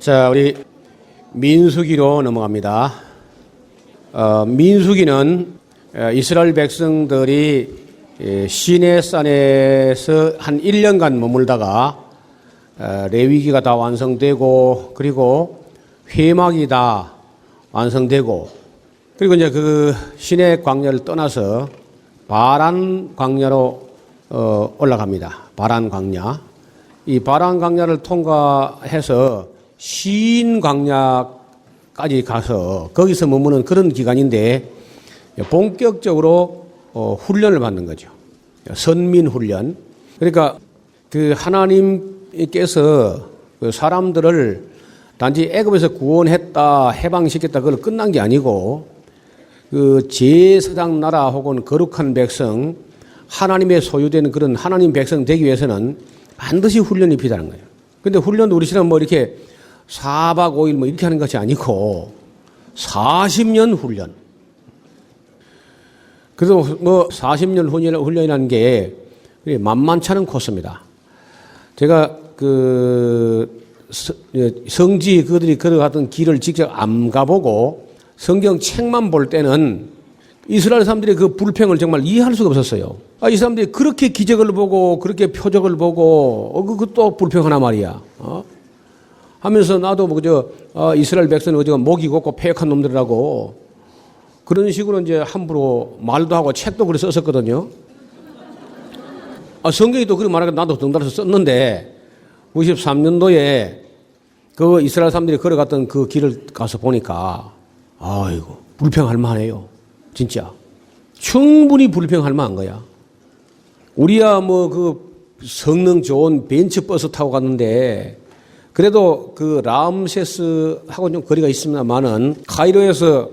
자, 우리 민수기로 넘어갑니다. 민수기는 이스라엘 백성들이 시내산에서 한 1년간 머물다가 레위기가 다 완성되고 그리고 회막이 다 완성되고 그리고 이제 그 시내 광야를 떠나서 바란 광야로 올라갑니다. 바란 광야. 이 바란 광야를 통과해서 신 광야까지 가서 거기서 머무는 그런 기간인데 본격적으로 훈련을 받는 거죠. 선민 훈련. 그러니까 그 하나님께서 그 사람들을 단지 애굽에서 구원했다, 해방시켰다, 그걸 끝난 게 아니고 그 제사장 나라 혹은 거룩한 백성, 하나님의 소유되는 그런 하나님 백성 되기 위해서는 반드시 훈련이 필요한 거예요. 근데 훈련도 우리처럼 뭐 이렇게 4박 5일 뭐 이렇게 하는 것이 아니고 40년 훈련. 그래서 뭐 40년 훈련이라는 게 만만치 않은 코스입니다. 제가 그 성지 그들이 걸어갔던 길을 직접 안 가보고 성경 책만 볼 때는 이스라엘 사람들의 그 불평을 정말 이해할 수가 없었어요. 이 사람들이 그렇게 기적을 보고 그렇게 표적을 보고 그것도 불평하나 말이야. 하면서 나도 뭐 이스라엘 백성은 어디가 목이 곱고 패역한 놈들이라고 그런 식으로 이제 함부로 말도 하고 책도 그래 썼었거든요. 성경이 또 그렇게 말하니까 나도 덩달아서 썼는데 93년도에 그 이스라엘 사람들이 걸어갔던 그 길을 가서 보니까 아이고 불평할 만해요. 진짜 충분히 불평할 만한 거야. 우리야 뭐 그 성능 좋은 벤츠버스 타고 갔는데 그래도 그 라암세스하고 좀 거리가 있습니다만은 카이로에서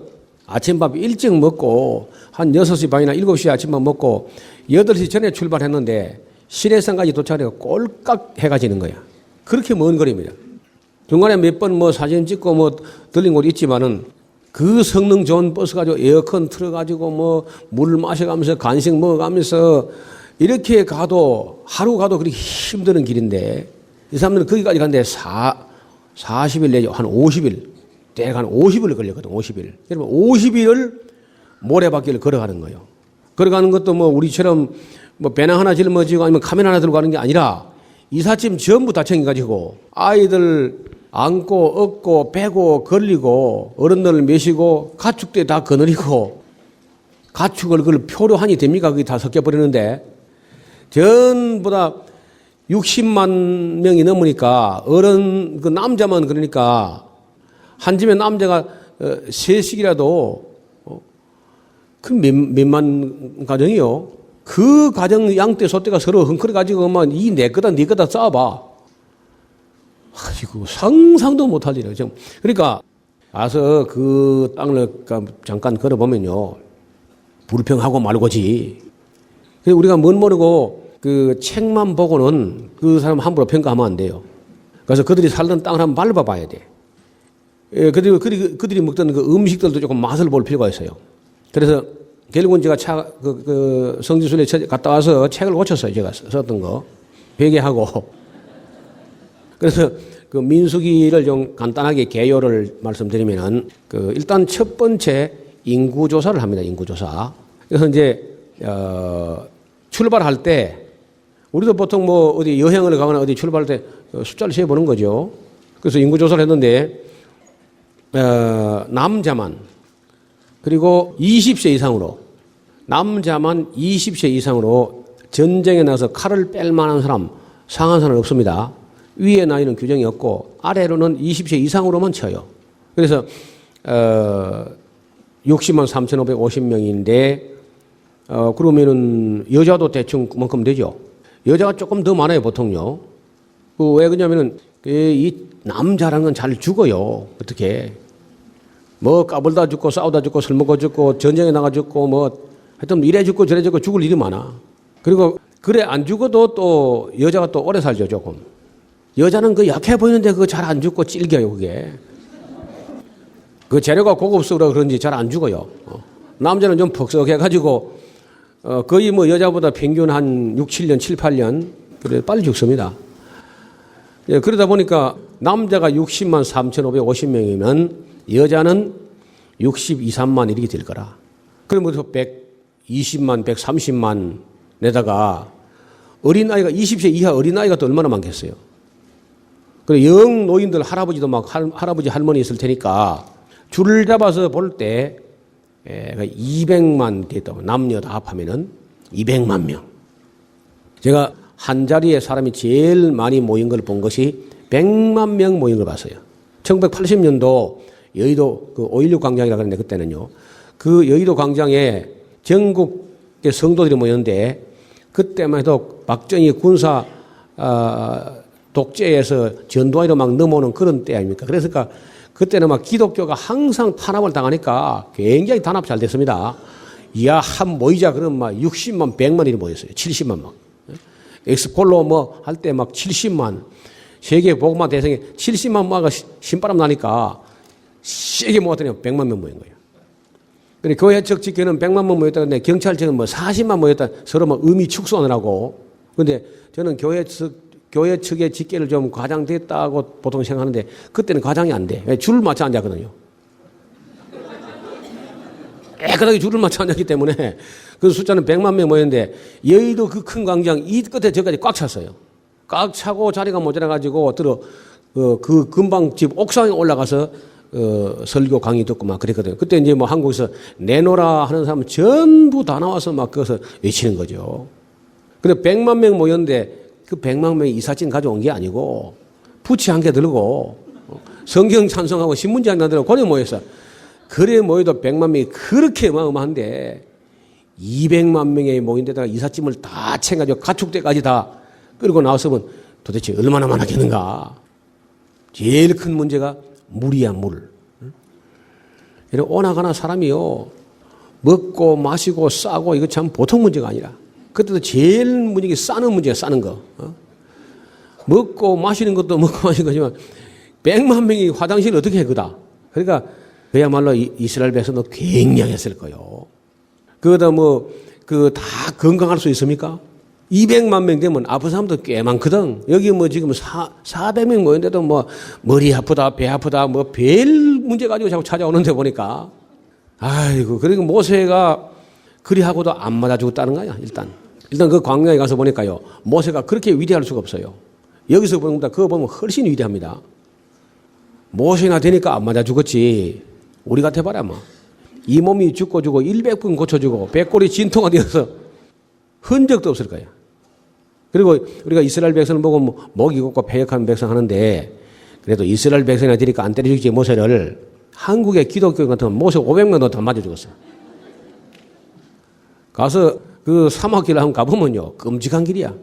아침밥 일찍 먹고 한 6시 반이나 7시에 아침밥 먹고 8시 전에 출발했는데 시내산까지 도착해서 꼴깍 해가 지는 거야. 그렇게 먼 거리입니다. 중간에 몇 번 뭐 사진 찍고 뭐 들린 곳 있지만은 그 성능 좋은 버스 가지고 에어컨 틀어가지고 뭐 물 마셔가면서 간식 먹어가면서 이렇게 가도 하루 가도 그렇게 힘드는 길인데 이 사람들은 거기까지 가는데 40일 내지 한 50일 대략 한 50일 걸렸거든. 50일. 여러분 50일을 모래바퀴를 걸어가는 거예요. 걸어가는 것도 뭐 우리처럼 뭐 배낭 하나 짊어지고 아니면 카메라 하나 들고 가는 게 아니라 이삿짐 전부 다 챙겨가지고 아이들 안고 업고 빼고 걸리고 어른들을 메시고 가축대 다 거느리고 가축을 그걸 표류하니 됩니까? 그게 다 섞여버리는데 전부 다 60만 명이 넘으니까 어른 그 남자만 그러니까 한 집에 남자가 셋씩이라도 그 몇만 가정이요. 그 가정 양떼 소떼가 서로 흥거려가지고 이 내 거다 네 거다 싸워봐. 아이고 상상도 못할 일이에요. 그러니까 와서 그 땅을 잠깐 걸어보면요 불평하고 말고지. 그래서 우리가 뭔 모르고 그 책만 보고는 그 사람 함부로 평가하면 안 돼요. 그래서 그들이 살던 땅을 한번 밟아봐야 돼. 그들이 먹던 그 음식들도 조금 맛을 볼 필요가 있어요. 그래서 결국은 제가 성지순례 갔다 와서 책을 고쳤어요. 제가 썼던 거 회개하고. 그래서 그 민수기를 좀 간단하게 개요를 말씀드리면은 일단 첫 번째 인구조사를 합니다. 인구조사. 그래서 이제 출발할 때 우리도 보통 뭐 어디 여행을 가거나 어디 출발할 때 숫자를 세보는 거죠. 그래서 인구조사를 했는데 남자만 그리고 20세 이상으로 남자만 20세 이상으로 전쟁에 나서 칼을 뺄 만한 사람 상한 사람은 없습니다. 위에 나이는 규정이 없고 아래로는 20세 이상으로만 쳐요. 그래서 60만 3,550명인데 그러면은 여자도 대충 그만큼 되죠. 여자가 조금 더 많아요 보통요. 왜 그러냐면은 이 남자라는 건 잘 죽어요. 어떻게 뭐 까불다 죽고 싸우다 죽고 술 먹어 죽고 전쟁에 나가 죽고 뭐 하여튼 이래 죽고 저래 죽고 죽을 일이 많아. 그리고 그래 안 죽어도 또 여자가 또 오래 살죠 조금. 여자는 그 약해 보이는데 그거 잘 안 죽고 찔겨요 그게. 그 재료가 고급스러워 그런지 잘 안 죽어요. 남자는 좀 퍽석해가지고 거의 뭐 여자보다 평균 한 6, 7년, 7, 8년 그래 빨리 죽습니다. 예, 그러다 보니까 남자가 60만 3,550명이면 여자는 62, 3만 이렇게 될 거라. 그러면 120만, 130만 내다가 어린아이가 20세 이하 어린아이가 또 얼마나 많겠어요. 그리고 영 노인들 할아버지도 막 할아버지 할머니 있을 테니까 줄을 잡아서 볼 때 200만 됐다고 남녀 다 합하면은 200만 명. 제가 한 자리에 사람이 제일 많이 모인 걸 본 것이 100만 명 모인 걸 봤어요. 1980년도 여의도 그 5.16 광장이라고 하는데 그때는요. 그 여의도 광장에 전국의 성도들이 모였는데 그때만 해도 박정희 군사 독재에서 전두환으로 막 넘어오는 그런 때 아닙니까? 그래서 그때는 막 기독교가 항상 탄압을 당하니까 굉장히 단합 잘 됐습니다. 이야, 한 모이자 그러면 막 60만, 100만 이렇게 모였어요. 70만 막. 엑스폴로 뭐 할 때 막 70만. 세계 복음화 대성에 70만 모아가 신바람 나니까 세게 모았더니 100만 명 모인 거예요. 근데 교회 측 집회는 100만 명 모였다. 근데 경찰 측은 뭐 40만 모였다. 서로 막 의미 축소하느라고. 근데 저는 교회 측의 집회를 좀 과장됐다고 보통 생각하는데 그때는 과장이 안 돼. 줄을 맞춰 앉았거든요. 깨끗하게 줄을 맞춰 앉았기 때문에 그 숫자는 100만 명 모였는데 여의도 그 큰 광장 이 끝에 저까지 꽉 찼어요. 꽉 차고 자리가 모자라가지고 그 금방 집 옥상에 올라가서 설교 강의 듣고 막 그랬거든요. 그때 이제 뭐 한국에서 내노라 하는 사람 전부 다 나와서 막 그것을 외치는 거죠. 근데 100만 명 모였는데 그 100만 명이 이삿짐 가져온 게 아니고 부채 한 개 들고 성경 찬송하고 신문지 한 개 들고 그래 모였어. 그래 모여도 100만 명이 그렇게 어마어마한데 200만 명이 모인 데다가 이삿짐을 다 챙겨가지고 가축대까지 다 끌고 나왔으면 도대체 얼마나 많았겠는가. 제일 큰 문제가 물이야, 물. 이렇게 오나가나 사람이요. 먹고 마시고 싸고 이거 참 보통 문제가 아니라. 그때도 제일 문제가 싸는 문제야, 싸는 거. 먹고 마시는 것도 먹고 마시는 거지만 100만 명이 화장실을 어떻게 해, 그다. 그러니까 그야말로 이스라엘 백성도 굉장했을 거예요. 그거다 다 건강할 수 있습니까? 200만 명 되면 아픈 사람도 꽤 많거든. 여기 뭐 지금 400명 모였는데도 뭐 머리 아프다, 배 아프다, 뭐 별 문제 가지고 자꾸 찾아오는데 보니까. 아이고, 그리고 모세가 그리하고도 안 맞아 죽었다는 거야, 일단 그 광야에 가서 보니까요. 모세가 그렇게 위대할 수가 없어요. 여기서 보는 것보다 그거 보면 훨씬 위대합니다. 모세나 되니까 안 맞아 죽었지. 우리 같아 봐라, 뭐. 이 몸이 죽고 100번 고쳐주고, 백골이 진통가 되어서 흔적도 없을 거야. 그리고 우리가 이스라엘 백성을 보고 목이 곱고 패역한 백성 하는데, 그래도 이스라엘 백성이나 되니까 안 때려 죽지, 모세를. 한국의 기독교 같은 모세 500명도 다 맞아 죽었어. 가서 그 사막길을 한번 가보면요. 끔찍한 길이야.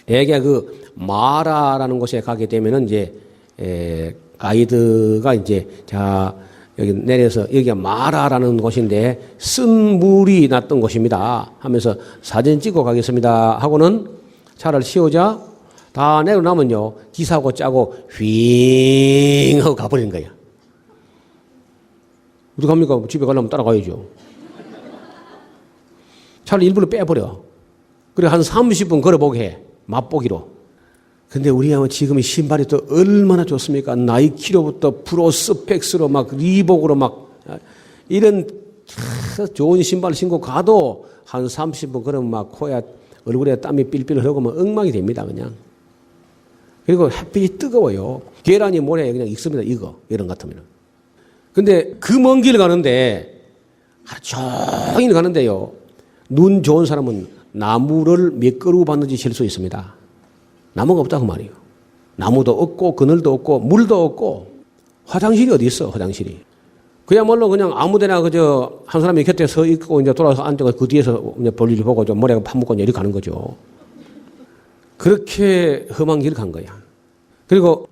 애가 그 마라라는 곳에 가게 되면은 이제, 가이드가 이제, 자, 여기 내려서 여기가 마라라는 곳인데 쓴 물이 났던 곳입니다 하면서 사진 찍고 가겠습니다 하고는 차를 세우자 다 내려놓으면요. 기사고 짜고 휘잉 하고 가버리는 거야. 어떻게 합니까? 집에 가려면 따라가야죠. 차를 일부러 빼버려. 그래 한 30분 걸어보게 해. 맛보기로. 근데 우리가 지금 신발이 또 얼마나 좋습니까? 나이키로부터 프로 스펙스로 막 리복으로 막 이런 좋은 신발 신고 가도 한 30분 그러면 막 코에 얼굴에 땀이 삘삘 흐르고 엉망이 됩니다, 그냥. 그리고 햇빛이 뜨거워요. 계란이 모래에 그냥 익습니다, 이런 것 같으면. 근데 그 먼 길 가는데 하루 종일 가는데요. 눈 좋은 사람은 나무를 몇 그루 봤는지 셀 수 있습니다. 나무가 없다고 말이에요. 나무도 없고 그늘도 없고 물도 없고 화장실이 어디 있어, 화장실이. 그야말로 그냥 아무데나 그저 한 사람이 곁에 서 있고 이제 돌아서 앉아서 그 뒤에서 이제 볼일 보고 좀 머리가 파묻고 이렇게 가는 거죠. 그렇게 험한 길을 간 거야. 그리고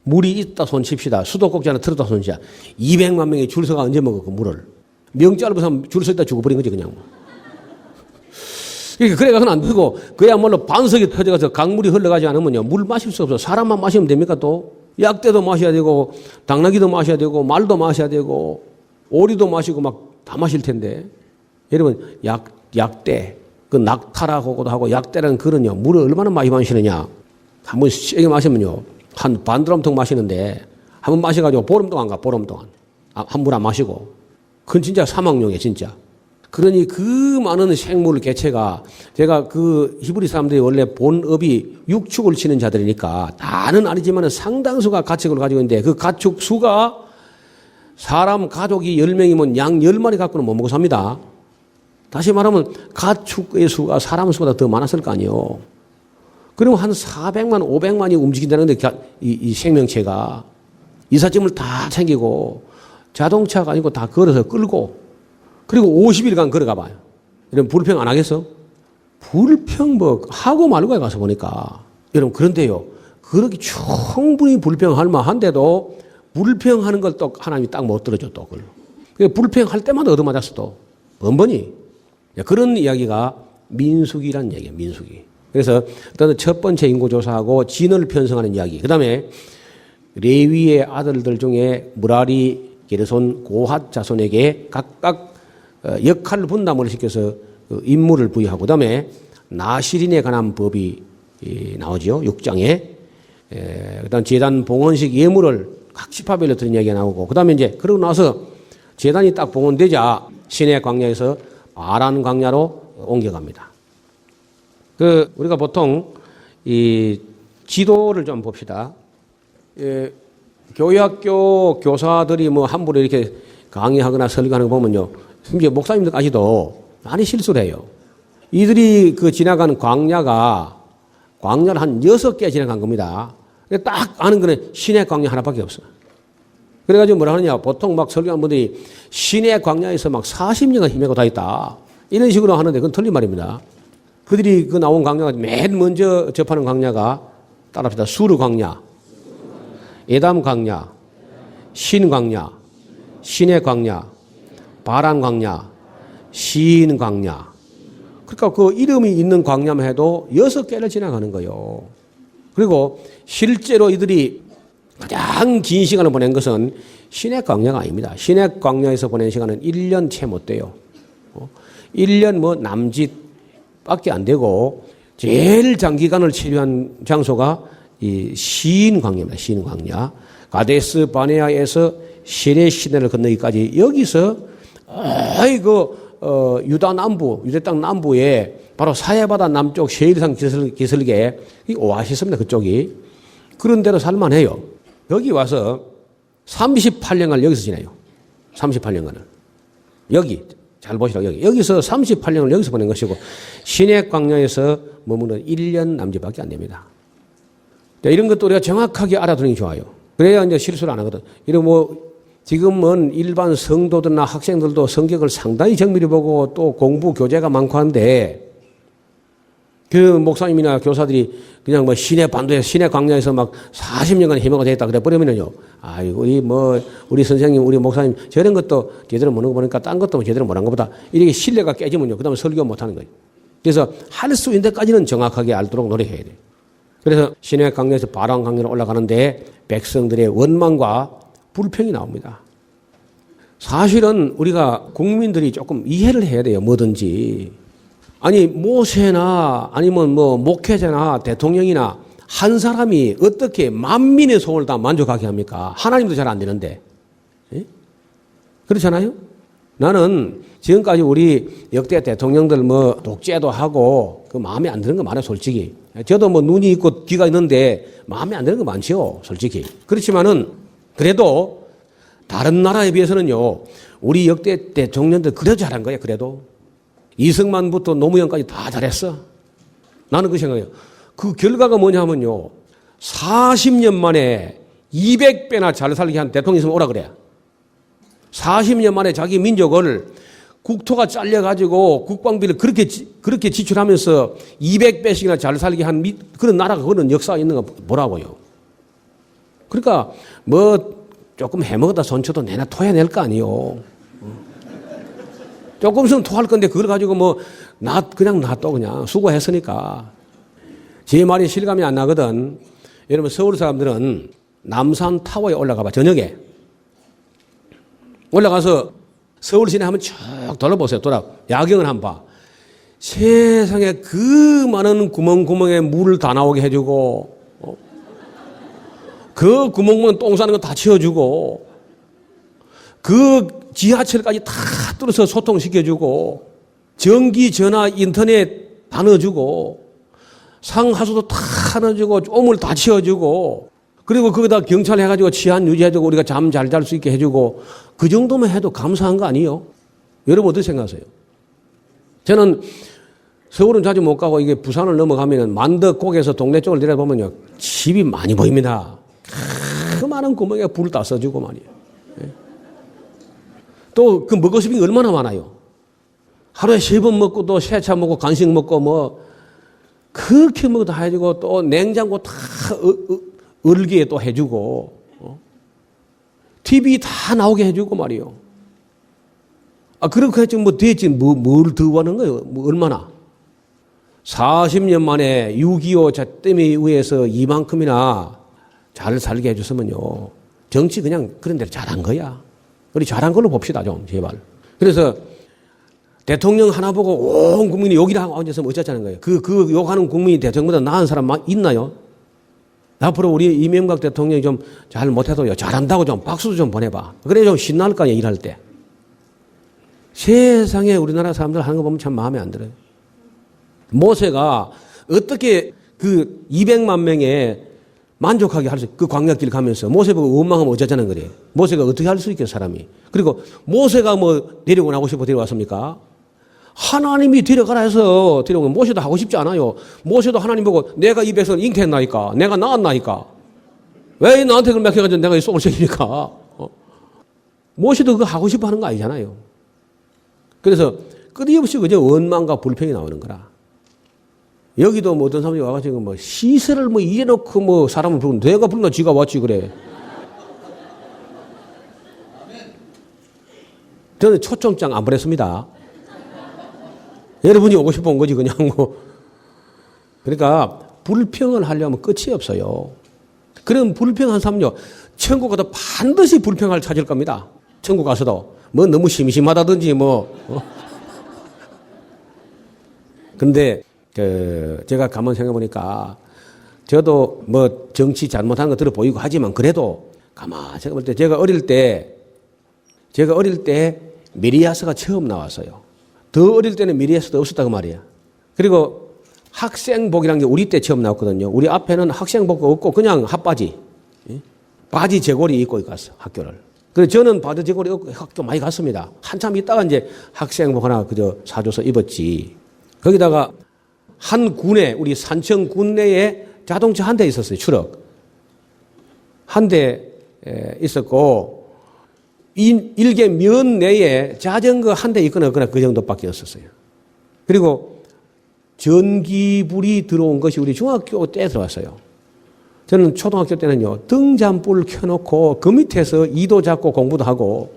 물이 있다 손 칩시다. 수도꼭지 하나 틀었다 손 치자. 200만 명이 줄 서가 언제 먹어, 그 물을. 명짤부터 줄 서 있다 죽어버린 거지, 그냥. 그래가서는 안 되고, 그야말로 반석이 터져가서 강물이 흘러가지 않으면요, 물 마실 수 없어. 사람만 마시면 됩니까, 또? 약대도 마셔야 되고, 당나귀도 마셔야 되고, 말도 마셔야 되고, 오리도 마시고 막 다 마실 텐데. 여러분, 약대, 그 낙타라고도 하고, 약대라는 그런요, 물을 얼마나 많이 마시느냐. 한번 세게 마시면요, 한 반드럼통 마시는데 한번 마셔가지고 보름 동안 가, 보름 동안. 한 물 안 마시고. 그건 진짜 사망용이에요, 진짜. 그러니 그 많은 생물 개체가 제가 그 히브리 사람들이 원래 본업이 육축을 치는 자들이니까 다는 아니지만 상당수가 가축을 가지고 있는데 그 가축 수가 사람 가족이 10명이면 양 10마리 갖고는 못 먹고 삽니다. 다시 말하면 가축의 수가 사람 수보다 더 많았을 거 아니에요. 그러면 한 400만, 500만이 움직인다는데 이 생명체가 이삿짐을 다 챙기고 자동차가 아니고 다 걸어서 끌고 그리고 50일간 걸어가 봐요. 여러분 불평 안 하겠어? 불평 뭐 하고 말고에 가서 보니까 여러분 그런데요. 그렇게 충분히 불평할 만한데도 불평하는 걸 또 하나님이 딱 못 들어줘 또 그걸. 불평할 때마다 얻어맞았어 또. 번번이. 그런 이야기가 민수기란 얘기예요. 민수기. 그래서 첫 번째 인구조사하고 진을 편성하는 이야기. 그 다음에 레위의 아들들 중에 무라리, 게르손, 고핫 자손에게 각각 역할 분담을 시켜서 임무를 부여하고 그다음에 나시린에 관한 법이 나오죠. 6장에. 그다음 재단 봉헌식 예물을 각 지파별로 드린 이야기가 나오고 그다음에 이제 그러고 나서 재단이 딱 봉헌되자 시내 광야에서 아란 광야로 옮겨갑니다. 우리가 보통 이 지도를 좀 봅시다. 교회학교 교사들이 뭐 함부로 이렇게 강의하거나 설교하는 거 보면요. 심지어 목사님들까지도 많이 실수를 해요. 이들이 지나가는 광야를 한 6개 지나간 겁니다. 딱 아는 거는 시내 광야 하나밖에 없어요. 그래가지고 뭐라 하느냐. 보통 막 설교하는 분들이 시내 광야에서 막 40년간 헤매고 다 있다. 이런 식으로 하는데 그건 틀린 말입니다. 그들이 나온 광야가 맨 먼저 접하는 광야가 따라합시다. 수르 광야, 에담 광야, 신 광야, 시내 광야, 바란 광야, 시인 광야. 그러니까 그 이름이 있는 광야만 해도 6개를 지나가는 거예요. 그리고 실제로 이들이 가장 긴 시간을 보낸 것은 시내 광야가 아닙니다. 시내 광야에서 보낸 시간은 1년 채 못 돼요. 1년 뭐 남짓밖에 안 되고 제일 장기간을 치료한 장소가 이 시인 광야입니다. 시인 광야. 가데스 바네아에서 시내 시내를 건너기까지 여기서 유다 남부, 유대 땅 남부에 바로 사해바다 남쪽 세일산 기슭에 이 오아시스입니다. 그쪽이. 그런 데로 살만해요. 여기 와서 38년간 여기서 지내요. 38년간을. 여기. 잘 보시라고 여기서 38년을 여기서 보낸 것이고 시내 광야에서 머무는 1년 남짓밖에 안 됩니다. 이런 것도 우리가 정확하게 알아두는 게 좋아요. 그래야 이제 실수를 안 하거든. 이런 지금은 일반 성도들이나 학생들도 성경을 상당히 정밀히 보고 또 공부 교재가 많고 한데 그 목사님이나 교사들이 그냥 시내 반도에 시내 광야에서 막 40년간 헤매고 되겠다 그래 버리면요. 아이고 우리 선생님 우리 목사님 저런 것도 제대로 모르는 거 보니까 딴 것도 제대로 모르는 것보다 이렇게 신뢰가 깨지면요. 그다음에 설교 못 하는 거예요. 그래서 할 수 있는 데까지는 정확하게 알도록 노력해야 돼요. 그래서 시내 광야에서 바란 광야로 올라가는데 백성들의 원망과 불평이 나옵니다. 사실은 우리가 국민들이 조금 이해를 해야 돼요. 뭐든지. 아니 모세나 아니면 목회자나 대통령이나 한 사람이 어떻게 만민의 소원을 다 만족하게 합니까? 하나님도 잘 안 되는데. 예? 그렇잖아요? 나는 지금까지 우리 역대 대통령들 독재도 하고 그 마음에 안 드는 거 많아요, 솔직히. 저도 눈이 있고 귀가 있는데 마음에 안 드는 거 많지요, 솔직히. 그렇지만은 그래도 다른 나라에 비해서는요, 우리 역대 대통령들 그래도 잘한 거예요, 그래도. 이승만부터 노무현까지 다 잘했어. 나는 그 생각이에요. 그 결과가 뭐냐 하면요, 40년 만에 200배나 잘 살게 한 대통령이 있으면 오라 그래. 40년 만에 자기 민족을 국토가 잘려가지고 국방비를 그렇게 지출하면서 200배씩이나 잘 살게 한 그런 나라가 그런 역사가 있는 거 뭐라고요. 그러니까 조금 해먹었다 손쳐도 내나 토해낼 거 아니요. 조금 있으면 토할 건데 그걸 가지고 그냥 놔둬 그냥 수고했으니까. 제 말이 실감이 안 나거든. 여러분 서울 사람들은 남산 타워에 올라가 봐. 저녁에. 올라가서 서울 시내 한번 쭉 돌아보세요. 야경을 한번 봐. 세상에 그 많은 구멍구멍에 물을 다 나오게 해주고 그 구멍만 똥 싸는 거 다 치워주고, 그 지하철까지 다 뚫어서 소통시켜주고, 전기, 전화, 인터넷 다 넣어주고, 상하수도 다 넣어주고, 오물 다 치워주고, 그리고 거기다 경찰 해가지고 치안 유지해주고, 우리가 잠 잘 잘 수 있게 해주고, 그 정도만 해도 감사한 거 아니에요? 여러분 어떻게 생각하세요? 저는 서울은 자주 못 가고 이게 부산을 넘어가면은 만덕곡에서 동네 쪽을 내려보면요, 집이 많이 보입니다. 그 많은 구멍에 불을 다 써주고 말이에요. 또 그 먹을 수 있는 게 얼마나 많아요. 하루에 3번 먹고 또 세차 먹고 간식 먹고 뭐 그렇게 먹어도 해주고 또 냉장고 다 얼게 또 해주고 TV 다 나오게 해주고 말이에요. 그렇게 했지 뭐 됐지 뭘 더 하는 거예요. 뭐 얼마나. 40년 만에 6.25 때문에 의해서 이만큼이나 잘 살게 해줬으면요. 정치 그냥 그런 대로 잘한 거야. 우리 잘한 걸로 봅시다 좀 제발. 그래서 대통령 하나 보고 온 국민이 욕이라 하고 앉아서 어쩌자는 거예요. 그 욕하는 국민이 대통령보다 나은 사람 있나요? 앞으로 우리 이명박 대통령이 좀 잘 못해도요. 잘한다고 좀 박수도 좀 보내봐. 그래 좀 신날 거 아니야 일할 때. 세상에 우리나라 사람들 하는 거 보면 참 마음에 안 들어요. 모세가 어떻게 그 200만 명에 만족하게 할 수, 그 광야길 가면서 모세 보고 원망하면 어쩌자는 거래. 모세가 어떻게 할 수 있겠어, 사람이. 그리고 모세가 뭐 데리고 나오고 싶어 데려왔습니까? 하나님이 데려가라 해서 데려오면 모세도 하고 싶지 않아요. 모세도 하나님 보고 내가 이 백성을 잉태했나이까? 내가 낳았나이까? 왜 나한테 그걸 맡겨가지고 내가 이 속을 새기니까? 모세도 그거 하고 싶어 하는 거 아니잖아요. 그래서 끊임없이 그저 원망과 불평이 나오는 거라. 여기도 뭐 어떤 사람이 와가지고 뭐 시설을 뭐 이래놓고 뭐 사람을 부르고 내가 불러 지가 왔지 그래. 저는 초청장 안 보냈습니다. 여러분이 오고 싶어 온 거지 그냥 뭐. 그러니까 불평을 하려면 끝이 없어요. 그런 불평한 사람요. 천국 가도 반드시 불평할 찾을 겁니다. 천국 가서도 뭐 너무 심심하다든지 뭐. 근데 제가 가만 생각해 보니까 저도 뭐 정치 잘못한 거 들어 보이고 하지만 그래도 가만 생각해 볼 때 제가 어릴 때 미리아스가 처음 나왔어요. 더 어릴 때는 미리아스도 없었다고 말이야. 그리고 학생복이라는 게 우리 때 처음 나왔거든요. 우리 앞에는 학생복 없고 그냥 핫바지, 바지 제골이 입고 갔어 학교를. 그래서 저는 바지 제골이 입고 학교 많이 갔습니다. 한참 있다가 이제 학생복 하나 그저 사줘서 입었지. 거기다가 한 군에 우리 산청 군내에 자동차 한 대 있었어요. 트럭 한 대 있었고 일개 면 내에 자전거 한 대 있거나 그 정도밖에 없었어요. 그리고 전기불이 들어온 것이 우리 중학교 때 들어왔어요. 저는 초등학교 때는요 등잔불 켜놓고 그 밑에서 이도 잡고 공부도 하고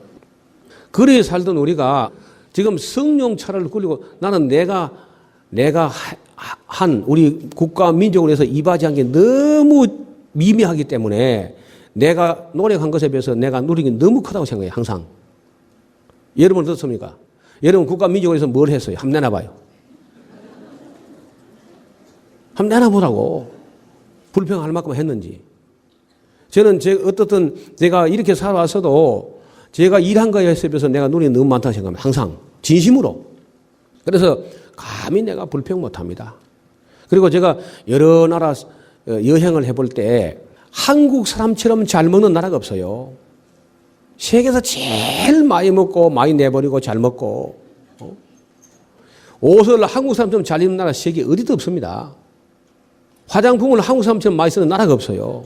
그래 살던 우리가 지금 승용차를 굴리고 나는 내가 한 우리 국가 민족을 위해서 이바지한 게 너무 미미하기 때문에 내가 노력한 것에 비해서 내가 누린 게 너무 크다고 생각해요. 항상. 여러분 어떻습니까? 여러분 국가 민족을 위해서 뭘 했어요? 한번 내놔봐요. 한번 내놔보라고. 불평할 만큼 했는지. 저는 어떻든 제가 이렇게 살아왔어도 제가 일한 거에 비해서 내가 누린 게 너무 많다고 생각합니다. 항상. 진심으로. 그래서 감히 내가 불평 못합니다. 그리고 제가 여러 나라 여행을 해볼 때 한국 사람처럼 잘 먹는 나라가 없어요. 세계에서 제일 많이 먹고 많이 내버리고 잘 먹고 옷을 한국 사람처럼 잘 입는 나라 세계 어디도 없습니다. 화장품을 한국 사람처럼 많이 쓰는 나라가 없어요.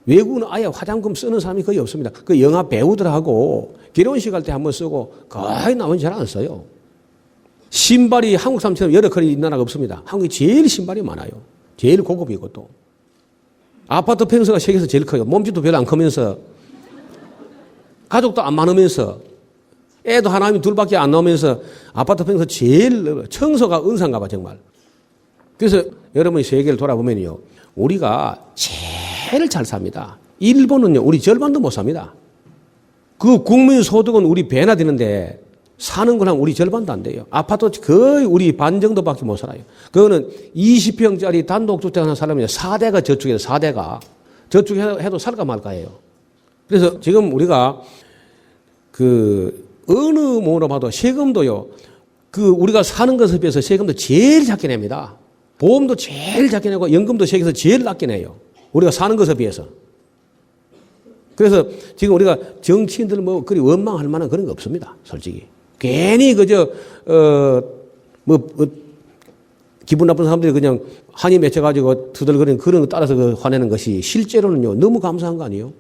외국은 아예 화장품 쓰는 사람이 거의 없습니다. 그 영화 배우들하고 결혼식 할 때 한번 쓰고 거의 나머지 잘 안 써요. 신발이 한국 사람처럼 여러 컬이 있는 나라가 없습니다. 한국이 제일 신발이 많아요. 제일 고급이고 또. 아파트 평수가 세계에서 제일 커요. 몸집도 별로 안 크면서 가족도 안 많으면서 애도 하나님 둘밖에 안 나오면서 아파트 평수가 제일 청소가 은사인가 봐 정말. 그래서 여러분이 세계를 돌아보면요. 우리가 제일 잘 삽니다. 일본은요. 우리 절반도 못 삽니다. 그 국민 소득은 우리 배나 되는데 사는 거랑 우리 절반도 안 돼요. 아파트 거의 우리 반 정도밖에 못 살아요. 그거는 20평짜리 단독주택 하나 살려면 4대가 저축해서 4대가 저축 해도 살까 말까예요. 그래서 지금 우리가 어느 모로 봐도 세금도요, 우리가 사는 것에 비해서 세금도 제일 작게 냅니다. 보험도 제일 작게 내고 연금도 세계에서 제일 낮게 내요. 우리가 사는 것에 비해서. 그래서 지금 우리가 정치인들 그리 원망할 만한 그런 거 없습니다. 솔직히. 괜히 기분 나쁜 사람들이 그냥 한이 맺혀가지고 두들거리는 그런 거 따라서 화내는 것이 실제로는요, 너무 감사한 거 아니에요?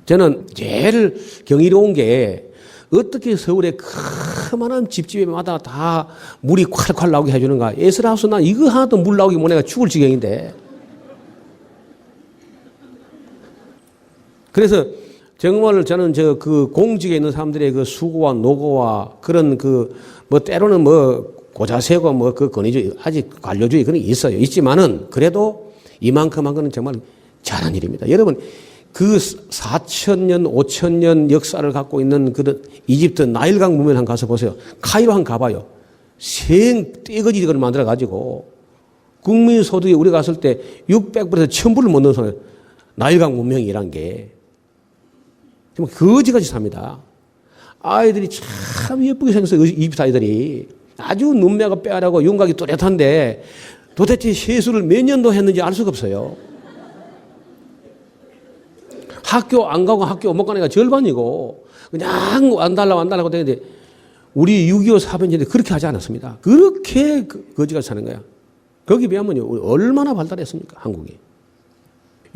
저는 제일 경이로운 게 어떻게 서울의 크만한 집집마다 다 물이 콸콸 나오게 해주는가. 에스라하우스 난 이거 하나도 물 나오기 못 내가 죽을 지경인데. 그래서 정말 저는 공직에 있는 사람들의 수고와 노고와 그런 때로는 고자세고 권위주의, 아직 관료주의 그런 게 있어요. 있지만은 그래도 이만큼 한 거는 정말 잘한 일입니다. 여러분, 4,000년, 5,000년 역사를 갖고 있는 이집트 나일강 문명 한 가서 보세요. 카이로 한 가봐요. 떼거지 그걸 만들어가지고 국민소득이 우리가 갔을 때 600불에서 1,000불을 못 넣는 소리. 나일강 문명이란 게. 정말 거지같이 삽니다. 아이들이 참 예쁘게 생겼어요. 이집트 아이들이. 아주 눈매가 빼하라고 윤곽이 또렷한데 도대체 세수를 몇 년도 했는지 알 수가 없어요. 학교 안 가고 학교 못 가는 애가 절반이고 그냥 안 달라고 되는데 우리 6.25 사변제도 그렇게 하지 않았습니다. 그렇게 거지같이 사는 거야. 거기 비하면 얼마나 발달했습니까? 한국이.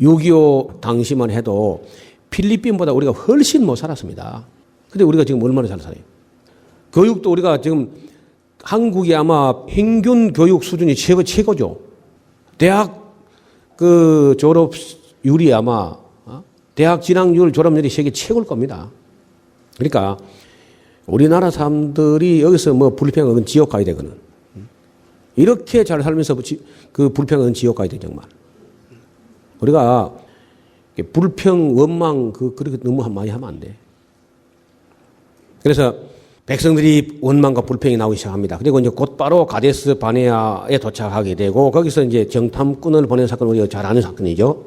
6.25 당시만 해도 필리핀보다 우리가 훨씬 못 살았습니다. 근데 우리가 지금 얼마나 잘 살아요. 교육도 우리가 지금 한국이 아마 평균 교육 수준이 최고죠. 대학 졸업률이 아마 대학 진학률 졸업률이 세계 최고일 겁니다. 그러니까 우리나라 사람들이 여기서 불평은 지옥 가야 되거든. 이렇게 잘 살면서 불평은 지옥 가야 돼 정말. 우리가 불평, 원망 그렇게 너무 많이 하면 안 돼. 그래서 백성들이 원망과 불평이 나오기 시작합니다. 그리고 이제 곧바로 가데스 바네아에 도착하게 되고 거기서 이제 정탐꾼을 보낸 사건은 우리가 잘 아는 사건이죠.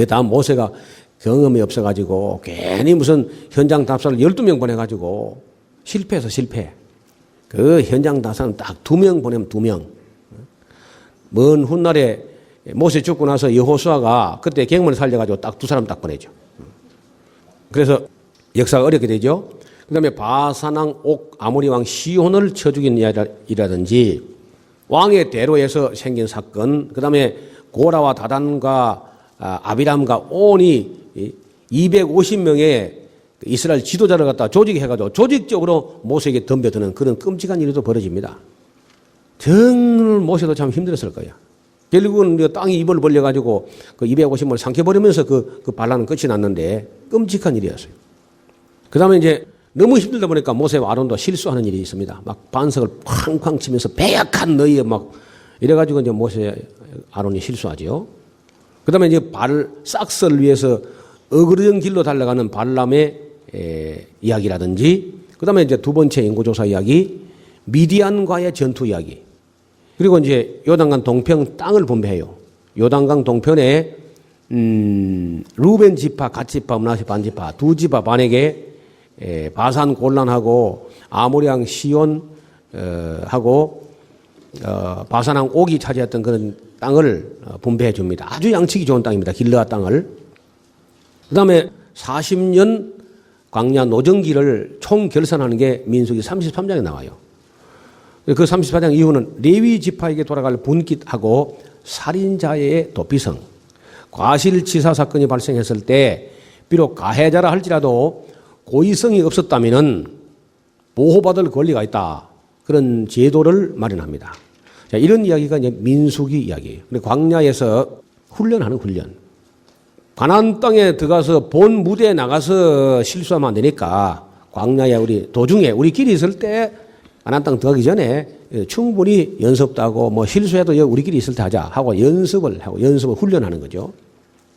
다음 모세가 경험이 없어가지고 괜히 무슨 현장 답사를 12명 보내가지고 실패. 그 현장 답사는 딱 2명 보내면 2명. 먼 훗날에 모세 죽고 나서 여호수아가 그때 갱문을 살려가지고 딱 2사람 딱 보내죠. 그래서 역사가 어렵게 되죠. 그 다음에 바사낭 옥 아모리 왕 시혼을 쳐 죽인 일이라든지 왕의 대로에서 생긴 사건, 그 다음에 고라와 다단과 아비람과 온이 250명의 이스라엘 지도자를 갖다 조직해가지고 조직적으로 모세에게 덤벼드는 그런 끔찍한 일도 벌어집니다. 정말 모세도 참 힘들었을 거예요. 결국은 땅이 입을 벌려가지고 250명을 삼켜버리면서 그 반란은 끝이 났는데 끔찍한 일이었어요. 그 다음에 이제 너무 힘들다 보니까 모세와 아론도 실수하는 일이 있습니다. 막 반석을 쾅쾅 치면서 배약한 너희에 막 이래가지고 이제 모세 아론이 실수하죠. 그 다음에 이제 싹스를 위해서 어그러진 길로 달려가는 발람의 이야기라든지, 그 다음에 이제 두 번째 인구조사 이야기, 미디안과의 전투 이야기, 그리고 이제 요단강 동편 땅을 분배해요. 요단강 동편에 루벤 지파, 갓 지파, 므낫세 반 지파 두 지파 반에게 바산 골란하고 아모리왕 시온 하고 바산왕 옥이 차지했던 그런 땅을 분배해 줍니다. 아주 양식이 좋은 땅입니다. 길르앗 땅을. 그 다음에 40년 광야 노정기를 총 결산하는 게 민수기 33장에 나와요. 그 34장 이후는 레위 지파에게 돌아갈 분깃하고 살인자의 도피성, 과실치사 사건이 발생했을 때 비록 가해자라 할지라도 고의성이 없었다면 보호받을 권리가 있다. 그런 제도를 마련합니다. 자, 이런 이야기가 이제 민수기 이야기예요. 근데 광야에서 훈련하는 훈련. 가나안 땅에 들어가서 본 무대에 나가서 실수하면 안 되니까 광야에 우리 도중에 우리끼리 있을 때 가나안 땅 들어가기 전에 충분히 연습도 하고 실수해도 우리끼리 있을 때 하자 하고 연습을 훈련하는 거죠.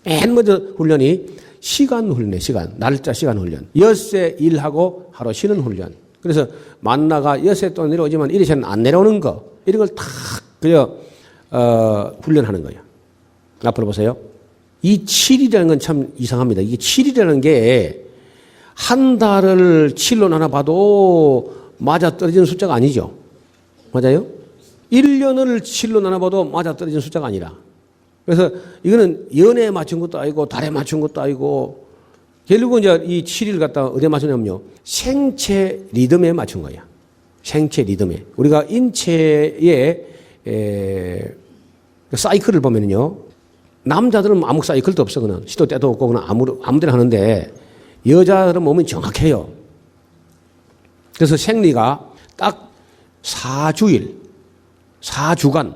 맨 먼저 훈련이 시간 훈련이에요. 날짜 시간 훈련. 엿새 일하고 하루 쉬는 훈련. 그래서 만나가 엿새 또 내려오지만 이리새는 안 내려오는 거. 이런 걸 탁 훈련하는 거예요. 앞으로 보세요. 이 7이라는 건 참 이상합니다. 이게 7이라는 게 한 달을 7로 나눠봐도 맞아 떨어지는 숫자가 아니죠. 맞아요? 1년을 7로 나눠봐도 맞아 떨어지는 숫자가 아니라. 그래서 이거는 연애에 맞춘 것도 아니고 달에 맞춘 것도 아니고 결국은 이제 이 7일 갖다가 어디에 맞추냐면요. 생체 리듬에 맞춘 거야. 생체 리듬에. 우리가 인체의 사이클을 보면요. 남자들은 아무 사이클도 없어. 그냥 시도 때도 없고 그냥 아무데나 하는데 여자들은 몸이 정확해요. 그래서 생리가 딱 4주일, 4주간,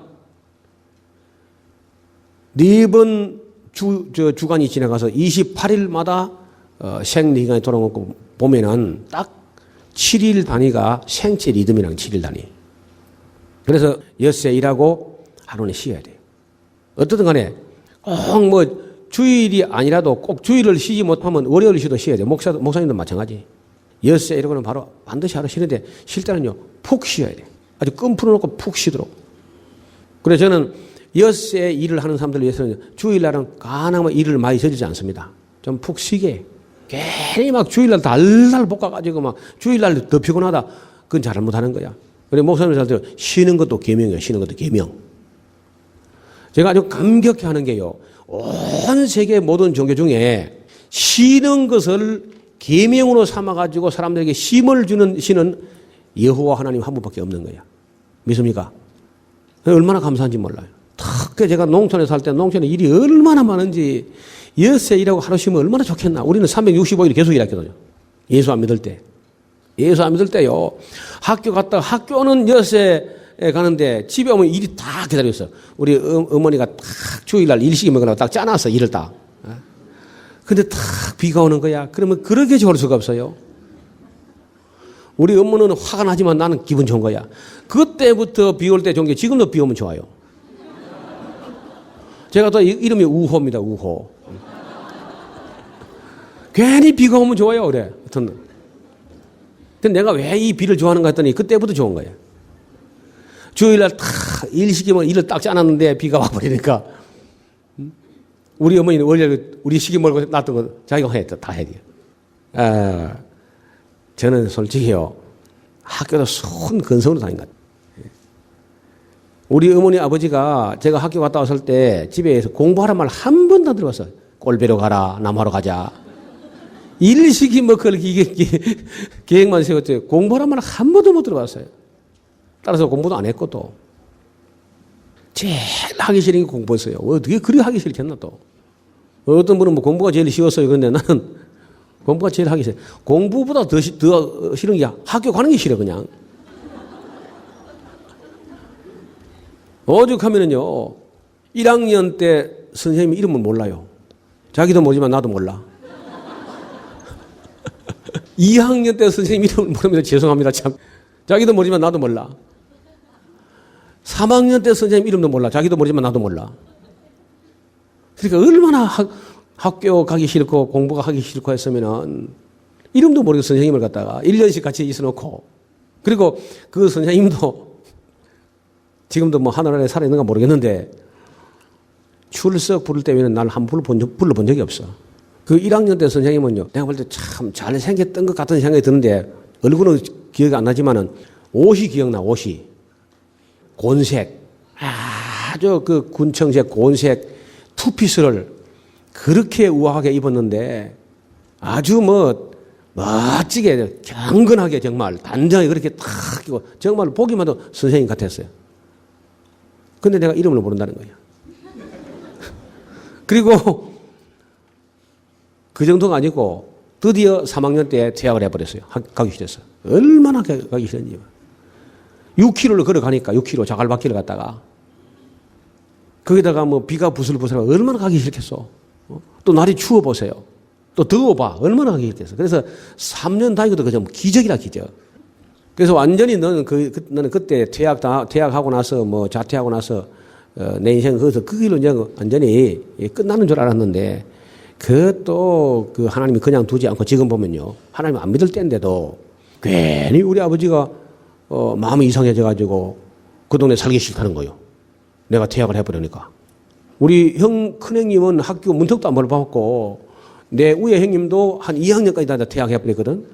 4번 주간이 지나가서 28일마다 생리기간이 돌아오는 거 보면은 딱 7일 단위가 생체 리듬이랑 7일 단위. 그래서 엿새 일하고 하루는 쉬어야 돼요. 어떻든 간에 꼭 뭐 주일이 아니라도 꼭 주일을 쉬지 못하면 월요일 쉬도 쉬어야 돼요. 목사님도 마찬가지. 엿새 이러고는 바로 반드시 하루 쉬는데 쉴 때는요 푹 쉬어야 돼요. 아주 끈 풀어놓고 푹 쉬도록. 그래서 저는 엿새 일을 하는 사람들 위해서는 주일날은 가능하면 일을 많이 저지지 않습니다. 좀 푹 쉬게. 괜히 막 주일날 달달 볶아가지고 막 주일날 더 피곤하다. 그건 잘못하는 거야. 그리고 목사님 잘 들어 쉬는 것도 계명이에요. 쉬는 것도 계명. 제가 아주 감격해 하는 게요. 온 세계 모든 종교 중에 쉬는 것을 계명으로 삼아가지고 사람들에게 쉼을 주는 신은 여호와 하나님 한 분밖에 없는 거야. 믿습니까? 얼마나 감사한지 몰라요. 특히 제가 농촌에 살 때 농촌에 일이 얼마나 많은지 엿새 일하고 하루 쉬면 얼마나 좋겠나. 우리는 365일 계속 일했거든요. 예수 안 믿을 때. 예수 안 믿을 때요. 학교 갔다가 학교는 엿새 가는데 집에 오면 일이 다 기다렸어. 우리 어머니가 딱 주일날 일식이 먹으라고 딱 짜놨어. 일을 딱. 근데 딱 비가 오는 거야. 그러면 그렇게 좋을 수가 없어요. 우리 어머니는 화가 나지만 나는 기분 좋은 거야. 그때부터 비 올 때 좋은 게 지금도 비 오면 좋아요. 제가 또 이름이 우호입니다. 우호. 괜히 비가 오면 좋아요. 그래. 근데 내가 왜 이 비를 좋아하는가 했더니 그때부터 좋은 거예요. 주일날 딱 일시키면 일을 딱 짜놨는데 비가 와버리니까 우리 어머니는 원래 우리 시기 몰고 놨던 거 자기가 다 해야 돼요. 저는 솔직히요 학교도 손 근성으로 다닌 것 같아요. 우리 어머니 아버지가 제가 학교 갔다 왔을 때 집에서 공부하란 말 한 번도 안 들어봤어요. 꼴배로 가라, 남하러 가자. 일시키 뭐 그걸 계획만 세웠죠. 공부하란 말 한 번도 못 들어봤어요. 따라서 공부도 안 했고 또. 제일 하기 싫은 게 공부였어요. 어떻게 그리 하기 싫겠나 또. 어떤 분은 뭐 공부가 제일 쉬웠어요. 그런데 나는 공부가 제일 하기 싫어요. 공부보다 더 싫은 게 학교 가는 게 싫어 그냥. 오죽하면은요 1학년 때 선생님 이름은 몰라요. 자기도 모르지만 나도 몰라. 2학년 때 선생님 이름을 모르면 죄송합니다 참. 자기도 모르지만 나도 몰라. 3학년 때 선생님 이름도 몰라. 자기도 모르지만 나도 몰라. 그러니까 얼마나 학교 가기 싫고 공부가 하기 싫고 했으면은 이름도 모르고 선생님을 갖다가 1년씩 같이 있어놓고 그리고 그 선생님도 지금도 뭐 하늘나라에 살아있는가 모르겠는데 출석 부를 때에는 날 한 번 불러본 적이 없어. 그 1학년 때 선생님은요 내가 볼 때 참 잘생겼던 것 같은 생각이 드는데 얼굴은 기억이 안 나지만은 옷이 기억나. 옷이 곤색 아주 그 군청색 곤색 투피스를 그렇게 우아하게 입었는데 아주 뭐 멋지게 경건하게 정말 단정하게 그렇게 탁 끼고 정말 보기만 해도 선생님 같았어요. 근데 내가 이름을 모른다는 거야. 그리고 그 정도가 아니고 드디어 3학년 때 퇴학을 해버렸어요. 가기 싫어서. 얼마나 가기 싫은지. 6km를 걸어가니까 6km 자갈바퀴를 갔다가 거기다가 뭐 비가 부슬부슬하고 얼마나 가기 싫겠어. 또 날이 추워 보세요. 또 더워봐. 얼마나 가기 싫겠어. 그래서 3년 다니고도 그냥 기적이라 기적. 그래서 완전히 너는 너는 그때 퇴학하고 나서 뭐 자퇴하고 나서 내 인생 거기서 그 길로 이제 완전히 끝나는 줄 알았는데 그 하나님이 그냥 두지 않고 지금 보면요. 하나님 안 믿을 때인데도 괜히 우리 아버지가 마음이 이상해져가지고 그 동네 살기 싫다는 거예요. 내가 퇴학을 해버리니까. 우리 큰형님은 학교 문턱도 안 받았고, 내 위에 형님도 한 2학년까지 다니다 퇴학해버렸거든.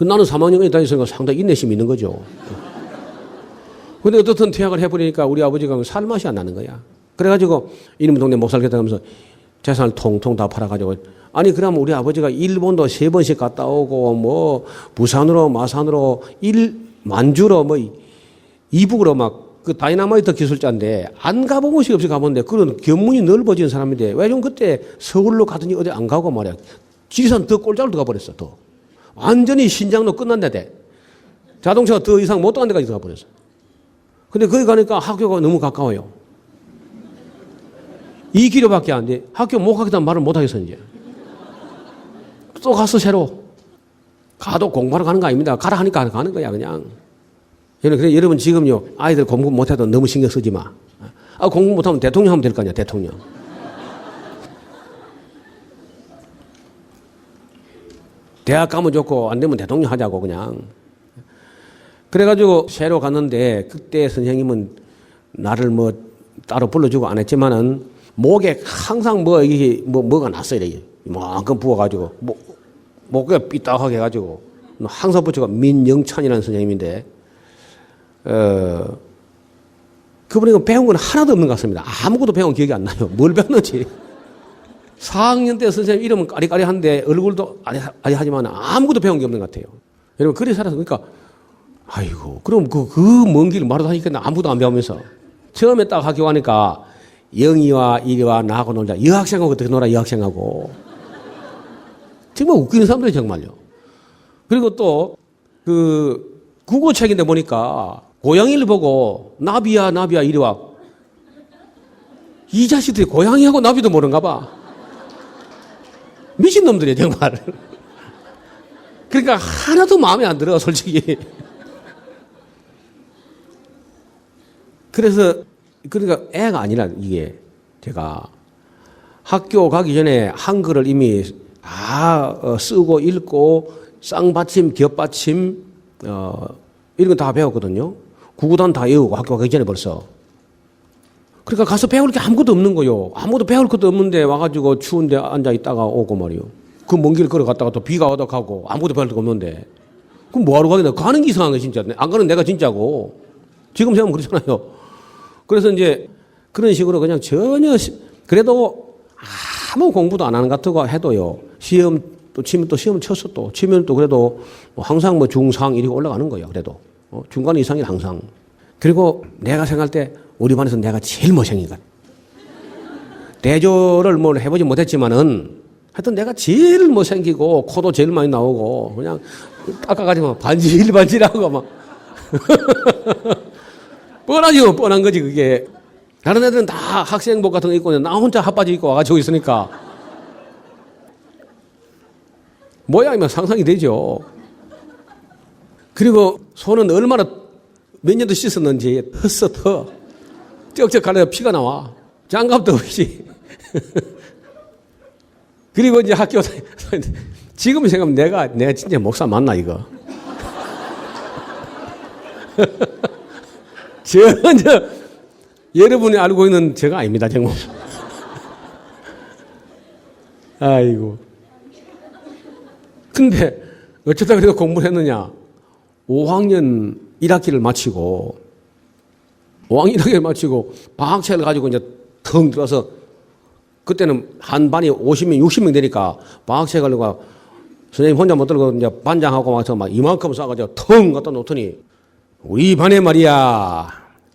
나는 3학년까지 다녔으니까 상당히 인내심이 있는 거죠. 근데 어떻든 퇴학을 해버리니까 우리 아버지가 살맛이 안 나는 거야. 그래가지고 이놈의 동네 못 살겠다 하면서 재산을 통통 다 팔아가지고, 아니 그러면 우리 아버지가 일본도 3번씩 갔다 오고 뭐 부산으로 마산으로 만주로 뭐 이북으로 막 그 다이나마이트 기술자인데 안 가본 곳이 없이 가본데 그런 견문이 넓어진 사람인데 왜 좀 그때 서울로 가더니 어디 안 가고 말이야. 지리산 더 꼴짝을 더 가버렸어. 더 완전히 신장로 끝난데 자동차가 더 이상 못 가는 데까지 가버렸어. 근데 거기 가니까 학교가 너무 가까워요. 2km밖에 안 돼. 학교 못 가겠다는 말을 못 하겠어 이제. 또 가서 새로 가도 공부하러 가는 거 아닙니다. 가라 하니까 가는 거야 그냥. 그래 여러분 지금요 아이들 공부 못해도 너무 신경 쓰지 마. 공부 못하면 대통령 하면 될 거 아니야 대통령. 대학 가면 좋고 안 되면 대통령 하자고 그냥. 그래가지고 새로 갔는데 그때 선생님은 나를 뭐 따로 불러주고 안 했지만은 목에 항상 뭐가 났어요. 이만큼 부어가지고 목에 삐딱하게 해가지고 항상 붙여가 민영찬이라는 선생님인데 그분이 배운 건 하나도 없는 것 같습니다. 아무것도 배운 기억이 안 나요. 뭘 배웠는지. 4학년 때 선생님 이름은 까리까리한데 얼굴도 아리하지만 아무것도 배운 게 없는 것 같아요. 여러분 그래 살아서 그러니까 아이고 그럼 그 먼 길 말도 하니까 아무도 안 배우면서 처음에 딱 학교 가니까 영희와 이리와 나하고 놀자. 여학생하고 어떻게 놀아 여학생하고. 정말 웃기는 사람들이 정말요. 그리고 또 국어책인데 보니까 고양이를 보고 나비야 이리 와. 이 자식들이 고양이하고 나비도 모르는가 봐. 미친놈들이야 정말. 그러니까 하나도 마음에 안 들어 솔직히. 그러니까 애가 아니라 이게 제가 학교 가기 전에 한글을 이미 쓰고 읽고 쌍받침 겹받침 이런 거 다 배웠거든요. 구구단 다 외우고 학교 가기 전에 벌써. 그러니까 가서 배울 게 아무것도 없는 거요. 아무것도 배울 것도 없는데 와가지고 추운데 앉아 있다가 오고 말이요. 그 먼 길 걸어갔다가 또 비가 오다 가고 아무것도 배울 게 없는데 그럼 뭐하러 가겠나. 가는 게 이상한 거 진짜. 안 가는 내가 진짜고. 지금 생각하면 그렇잖아요. 그래서 이제 그런 식으로 그냥 전혀 그래도 아무 공부도 안 하는 것 같고 해도요. 시험 또 치면 또 시험 쳤어 또 치면 또 그래도 항상 뭐 중상 이렇게 올라가는 거예요. 그래도 중간 이상이 항상. 그리고 내가 생각할 때 우리 반에서 내가 제일 못생긴 것. 대조를 뭘 해보지 못했지만은 하여튼 내가 제일 못생기고 코도 제일 많이 나오고 그냥 깎아가지고 반질반질하고 막 뻔하죠. 뻔한 거지 그게. 다른 애들은 다 학생복 같은 거 입고 나 혼자 핫바지 입고 와가지고 있으니까 모양이면 상상이 되죠. 그리고 손은 얼마나 몇 년도 씻었는지 헛어 쩍쩍 가려서 피가 나와. 장갑도 없이. 그리고 이제 학교 지금 생각하면 내가 진짜 목사 맞나 이거. 전혀 여러분이 알고 있는 제가 아닙니다 정말. 아이고. 근데 어쩌다 그래도 공부를 했느냐. 5학년 1학기를 마치고 5학년 1학기를 마치고 방학책을 가지고 이제 텅 들어서 그때는 한 반이 50명 60명 되니까 방학책을 가지고 선생님 혼자 못 들고 이제 반장하고 와서 막 이만큼 싸가지고 텅 갖다 놓더니 우리 반에 말이야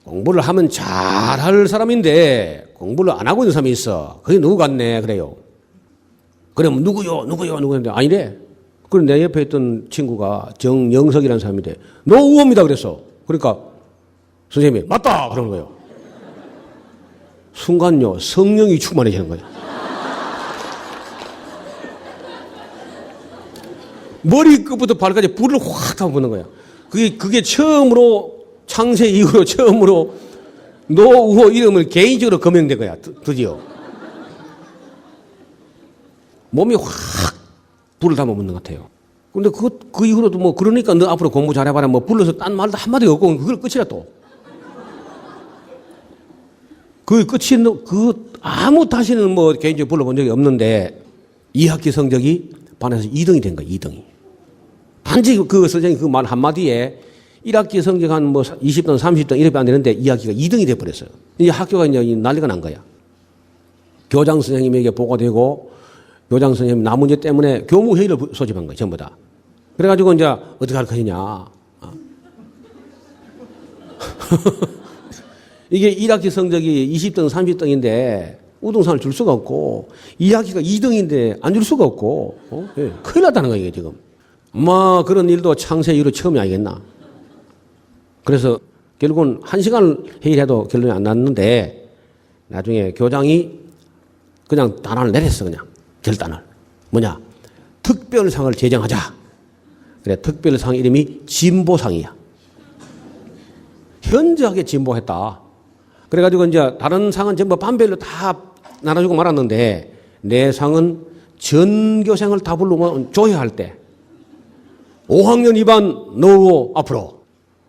공부를 하면 잘할 사람인데 공부를 안 하고 있는 사람이 있어. 그게 누구 같네 그래요. 그러면 누구요 했는데 아니래. 그럼 내 옆에 있던 친구가 정영석이라는 사람인데 너 우호입니다 그랬어. 그러니까 선생님이 맞다 그러는 거예요. 순간요 성령이 충만해지는 거예요. 머리끝부터 발까지 불을 확 타고 붙는 거야. 그게 처음으로 창세 이후로 처음으로 노우호 이름을 개인적으로 거명된 거야. 드디어 몸이 확 불을 담아 묻는 것 같아요. 근데 그 이후로도 뭐 그러니까 너 앞으로 공부 잘해봐라 뭐 불러서 딴 말도 한마디 없고 그걸 끝이라 또. 그 끝이 아무 다시는 뭐 개인적으로 불러본 적이 없는데 2학기 성적이 반에서 2등이 된 거예요. 2등이. 단지 그 선생님 그 말 한마디에 1학기 성적 한 뭐 20등, 30등 이렇게 안 되는데 2학기가 2등이 돼버렸어요. 이제 학교가 이제 난리가 난 거야. 교장 선생님에게 보고되고 교장 선생님 나 문제 때문에 교무회의를 소집한 거예요. 전부 다. 그래가지고 이제 어떻게 할 것이냐. 이게 1학기 성적이 20등, 30등인데 우등상을 줄 수가 없고 2학기가 2등인데 안 줄 수가 없고 예, 큰일 났다는 거예요. 이게 지금. 뭐 그런 일도 창세 이후로 처음이 아니겠나. 그래서 결국은 1시간을 회의를 해도 결론이 안 났는데 나중에 교장이 그냥 단안을 내렸어. 그냥 결단을. 뭐냐. 특별상을 제정하자. 그래 특별상 이름이 진보상이야. 현저하게 진보했다. 그래가지고 이제 다른 상은 전부 반별로 다 나눠주고 말았는데 내 상은 전교생을 다 부르면 조회할 때 5학년 2반 너 앞으로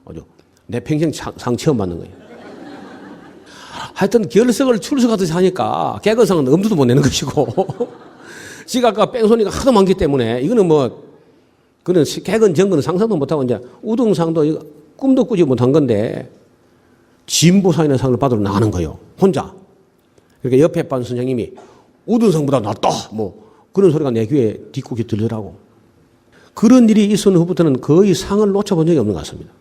아주 내 평생 상 처음 받는 거예요. 하여튼 결석을 출석하듯이 하니까 개근상은 엄두도 못 내는 것이고 지가 아까 뺑소니가 하도 많기 때문에 이거는 뭐 그는 개근 정근은 상상도 못하고 이제 우등상도 이거 꿈도 꾸지 못한 건데 진보상이라는 상을 받으러 나가는 거예요. 혼자. 그러니까 옆에 반 선생님이 우등상보다 낫다. 뭐 그런 소리가 내 귀에 뒷국이 들더라고. 그런 일이 있었는 후부터는 거의 상을 놓쳐본 적이 없는 것 같습니다.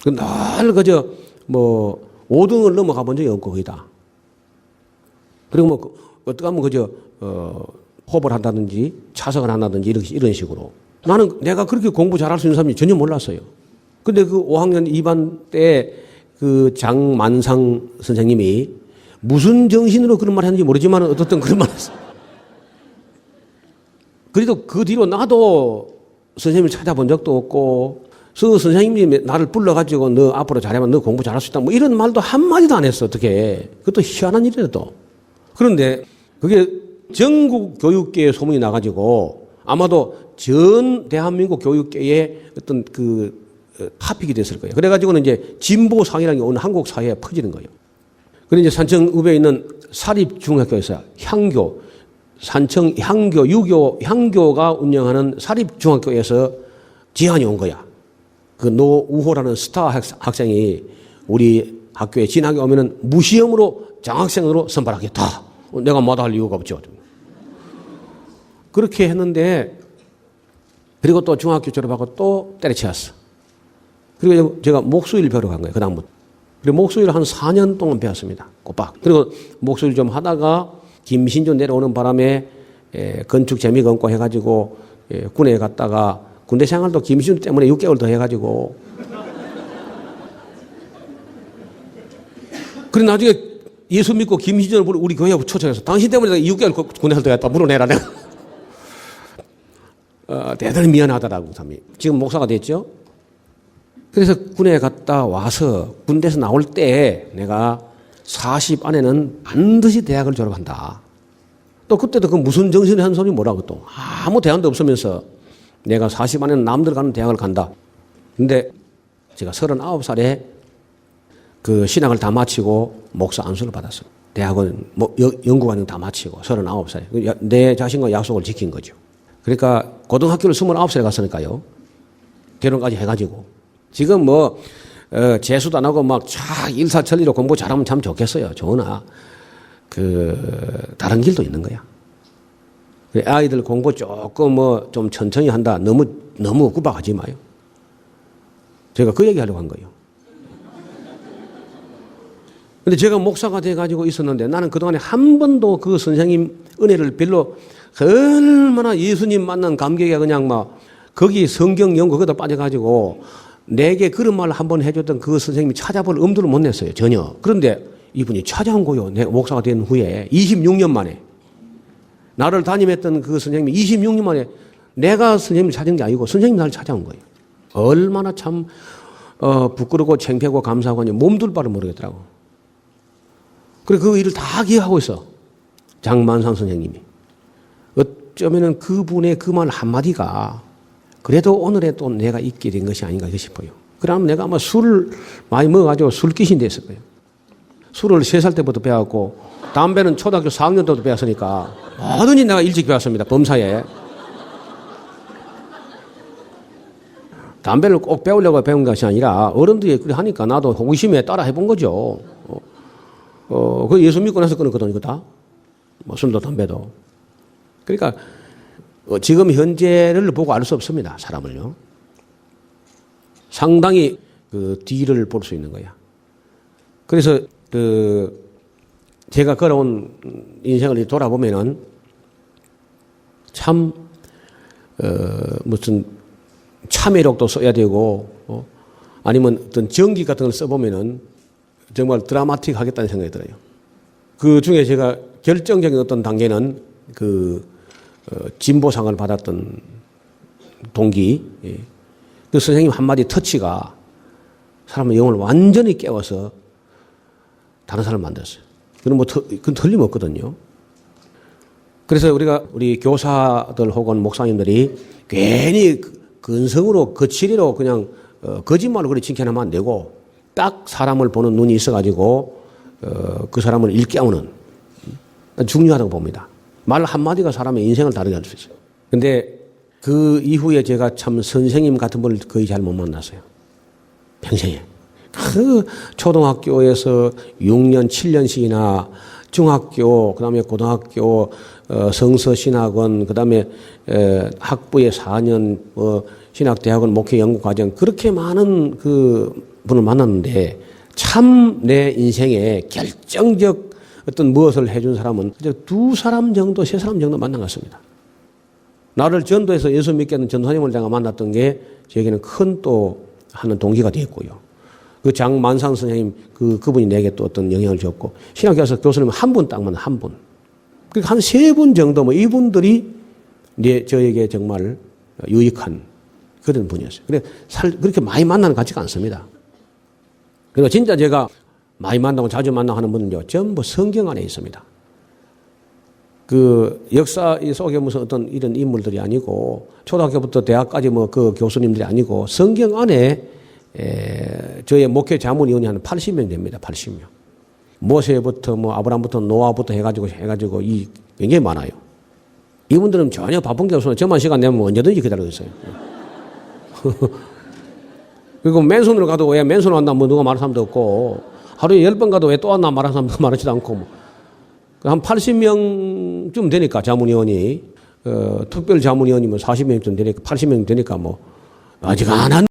늘 그저 뭐 5등을 넘어가 본 적이 없고 거의 다. 그리고 뭐 어떻게 하면 그저 호흡을 한다든지 차석을 한다든지 이런 식으로. 나는 내가 그렇게 공부 잘할 수 있는 사람이 전혀 몰랐어요. 근데 그 5학년 2반 때 그 장만상 선생님이 무슨 정신으로 그런 말 했는지 모르지만 어떻든 그런 말 했어요. 그래도 그 뒤로 나도 선생님을 찾아본 적도 없고 그 선생님이 나를 불러가지고 너 앞으로 잘하면 너 공부 잘할 수 있다 뭐 이런 말도 한마디도 안 했어. 어떻게. 그것도 희한한 일이라 또. 그런데 그게 전국 교육계에 소문이 나가지고 아마도 전 대한민국 교육계에 어떤 그 탑픽이 됐을 거예요. 그래가지고는 이제 진보상이라는 게 오늘 한국 사회에 퍼지는 거예요. 그런데 이제 산청읍에 있는 사립중학교에서 향교, 산청 향교, 향교가 운영하는 사립중학교에서 제안이 온 거야. 그 노우호라는 스타 학생이 우리 학교에 진학이 오면은 무시험으로 장학생으로 선발하겠다. 내가 마다할 이유가 없죠. 그렇게 했는데 그리고 또 중학교 졸업하고 또 때려치웠어. 그리고 제가 목수일 배우러 간 거예요. 그 다음부터. 그리고 목수일을 한 4년 동안 배웠습니다. 꼬박. 그리고 목수일 좀 하다가 김신조 내려오는 바람에 건축 재미가 없고 해가지고 군에 갔다가 군대 생활도 김신조 때문에 6개월 더 해가지고 그래 나중에 예수 믿고 김신조를 우리 교회에 초청해서 당신 때문에 내가 6개월 군대 활동했다. 물어내라 내가. 대단히 미안하더라고. 지금 목사가 됐죠. 그래서 군에 갔다 와서 군대에서 나올 때 내가 40 안에는 반드시 대학을 졸업한다. 또 그때도 그 무슨 정신이 한 소리 뭐라고 또. 아무 대안도 없으면서 내가 40 안에는 남들 가는 대학을 간다. 근데 제가 39살에 그 신학을 다 마치고 목사 안수를 받았어요. 대학은 뭐 연구관은 다 마치고 39살에. 내 자신과 약속을 지킨 거죠. 그러니까 고등학교를 29살에 갔으니까요. 결혼까지 해가지고. 지금 뭐 재수도 안 하고 막 일사천리로 공부 잘하면 참 좋겠어요. 좋으나 다른 길도 있는 거야. 아이들 공부 조금 뭐 좀 천천히 한다. 너무 구박하지 마요. 제가 그 얘기 하려고 한 거예요. 근데 제가 목사가 돼가지고 있었는데 나는 그동안에 한 번도 그 선생님 은혜를 별로 얼마나 예수님 만난 감격에 그냥 막 거기 성경 연구 거기다 빠져가지고 내게 그런 말을 한 번 해줬던 그 선생님이 찾아볼 엄두를 못 냈어요. 전혀. 그런데 이분이 찾아온 거요. 내 목사가 된 후에 26년 만에. 나를 담임했던 그 선생님이 26년 만에 내가 선생님을 찾은 게 아니고 선생님이 나를 찾아온 거예요. 얼마나 참 부끄럽고 창피하고 감사하고 몸둘 바를 모르겠더라고. 그래 그 일을 다 기억하고 있어. 장만상 선생님이. 어쩌면은 그분의 그 말 한마디가 그래도 오늘에 또 내가 있게 된 것이 아닌가 싶어요. 그러면 내가 아마 술을 많이 먹어가지고 술귀신 됐을 거예요. 술을 3살 때부터 배웠고 담배는 초등학교 4학년 때부터 배웠으니까 뭐든지 내가 일찍 배웠습니다. 범사에. 담배를 꼭 배우려고 배운 것이 아니라 어른들이 그래 하니까 나도 호기심에 따라 해본 거죠. 그 예수 믿고 나서 끊었거든요, 이거 다. 뭐 술도 담배도. 그러니까 지금 현재를 보고 알 수 없습니다, 사람을요. 상당히 그 뒤를 볼 수 있는 거야. 그래서 제가 걸어온 인생을 돌아보면은 참 무슨 참회록도 써야 되고 아니면 어떤 전기 같은 걸 써보면은 정말 드라마틱 하겠다는 생각이 들어요. 그 중에 제가 결정적인 어떤 단계는 진보상을 받았던 동기, 그 선생님 한마디 터치가 사람의 영혼을 완전히 깨워서 다른 사람을 만들었어요. 그건 틀림없거든요. 그래서 우리 교사들 혹은 목사님들이 괜히 근성으로 거칠이로 그냥 거짓말로 그렇게 칭찬하면 안 되고 딱 사람을 보는 눈이 있어가지고 그 사람을 일깨우는 중요하다고 봅니다. 말 한마디가 사람의 인생을 다르게 할 수 있어요. 근데 그 이후에 제가 참 선생님 같은 분을 거의 잘 못 만났어요. 평생에. 그 초등학교에서 6년, 7년씩이나 중학교, 그 다음에 고등학교, 성서신학원, 그 다음에 학부에 4년, 신학대학원, 목회연구과정, 그렇게 많은 그 분을 만났는데 참 내 인생에 결정적 어떤 무엇을 해준 사람은 이제 2사람 정도, 3사람 정도 만난 것 같습니다. 나를 전도해서 예수 믿게 하는 전도사님을 내가 만났던 게 저에게는 큰 또 하는 동기가 되었고요. 그 장만상 선생님, 그분이 내게 또 어떤 영향을 줬고, 신학교에서 교수님 한 분 딱 만나, 한 분. 그러니까 한 3분 정도, 이분들이 저에게 정말 유익한 그런 분이었어요. 그렇게 많이 만나는 것 같지가 않습니다. 그리고 진짜 제가 많이 만나고 자주 만나고 하는 분은요, 전부 성경 안에 있습니다. 그 역사 속에 무슨 어떤 이런 인물들이 아니고, 초등학교부터 대학까지 그 교수님들이 아니고, 성경 안에 저의 목회 자문위원이 한 80명 됩니다. 80명. 모세부터 아브라함부터 노아부터 해가지고 굉장히 많아요. 이분들은 전혀 바쁜 게 없어요. 저만 시간 내면 언제든지 기다리고 있어요. 그리고 맨손으로 가도 왜 맨손으로 한다 누가 말하는 사람도 없고, 하루에 10번 가도 왜 또 왔나 말하는 사람도 많지도 않고, 한 80명쯤 되니까 자문위원이, 특별 자문위원이면 40명쯤 되니까 80명 되니까 아직 안 한